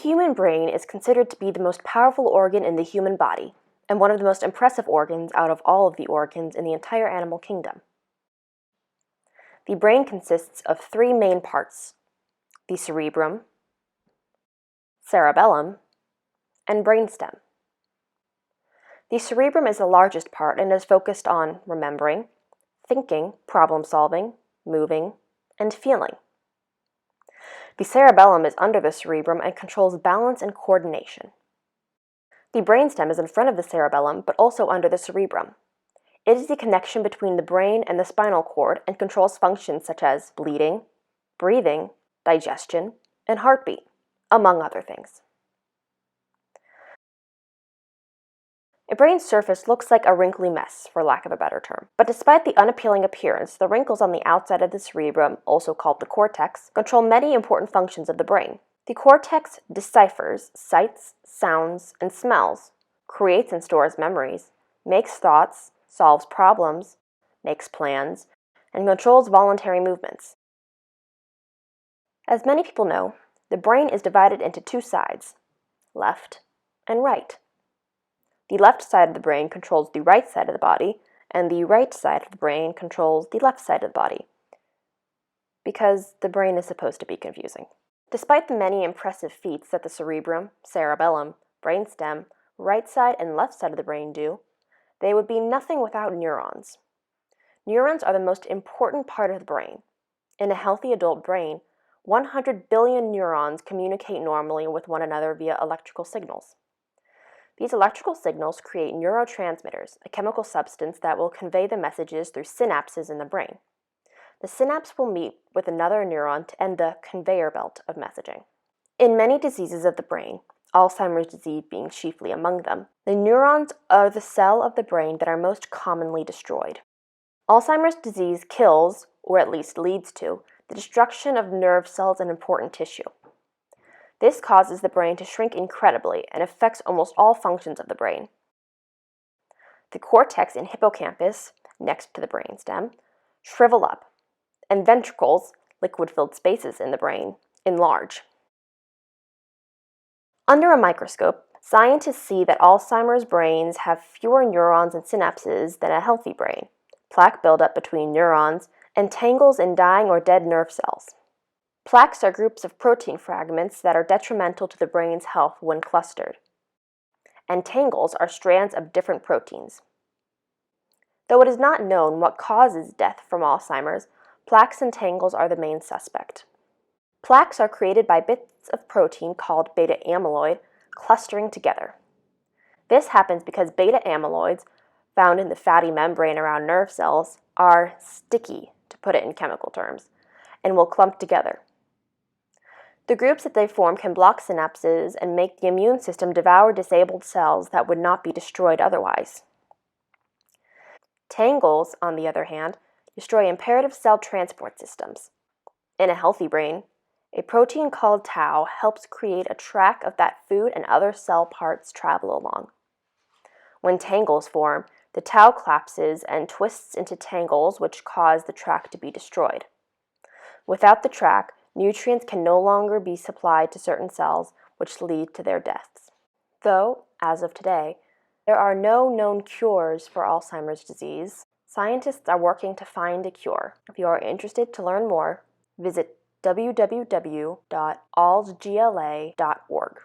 human brain is considered to be the most powerful organ in the human body, and one of the most impressive organs out of all of the organs in the entire animal kingdom. The brain consists of three main parts: the cerebrum, cerebellum, and brainstem. The cerebrum is the largest part and is focused on remembering, thinking, problem-solving, moving, and feeling. The cerebellum is under the cerebrum and controls balance and coordination. The brainstem is in front of the cerebellum, but also under the cerebrum. It is the connection between the brain and the spinal cord and controls functions such as bleeding, breathing, digestion, and heartbeat, among other things. A brain's surface looks like a wrinkly mess, for lack of a better term. But despite the unappealing appearance, the wrinkles on the outside of the cerebrum, also called the cortex, control many important functions of the brain. The cortex deciphers sights, sounds, and smells, creates and stores memories, makes thoughts, solves problems, makes plans, and controls voluntary movements. As many people know, the brain is divided into two sides, left and right. The left side of the brain controls the right side of the body, and the right side of the brain controls the left side of the body, because the brain is supposed to be confusing. Despite the many impressive feats that the cerebrum, cerebellum, brainstem, right side, and left side of the brain do, they would be nothing without neurons. Neurons are the most important part of the brain. In a healthy adult brain, 100 billion neurons communicate normally with one another via electrical signals. These electrical signals create neurotransmitters, a chemical substance that will convey the messages through synapses in the brain. The synapse will meet with another neuron to end the conveyor belt of messaging. In many diseases of the brain, Alzheimer's disease being chiefly among them, the neurons are the cell of the brain that are most commonly destroyed. Alzheimer's disease kills, or at least leads to, the destruction of nerve cells and important tissue. This causes the brain to shrink incredibly and affects almost all functions of the brain. The cortex and hippocampus, next to the brainstem, shrivel up, and ventricles, liquid-filled spaces in the brain, enlarge. Under a microscope, scientists see that Alzheimer's brains have fewer neurons and synapses than a healthy brain, plaque buildup between neurons, and tangles in dying or dead nerve cells. Plaques are groups of protein fragments that are detrimental to the brain's health when clustered, and tangles are strands of different proteins. Though it is not known what causes death from Alzheimer's, plaques and tangles are the main suspect. Plaques are created by bits of protein called beta amyloid clustering together. This happens because beta amyloids, found in the fatty membrane around nerve cells, are sticky, to put it in chemical terms, and will clump together. The groups that they form can block synapses and make the immune system devour disabled cells that would not be destroyed otherwise. Tangles, on the other hand, destroy imperative cell transport systems. In a healthy brain, a protein called tau helps create a track of that food and other cell parts travel along. When tangles form, the tau collapses and twists into tangles which cause the track to be destroyed. Without the track, nutrients can no longer be supplied to certain cells, which lead to their deaths. Though, as of today, there are no known cures for Alzheimer's disease, scientists are working to find a cure. If you are interested to learn more, visit www.alzgla.org.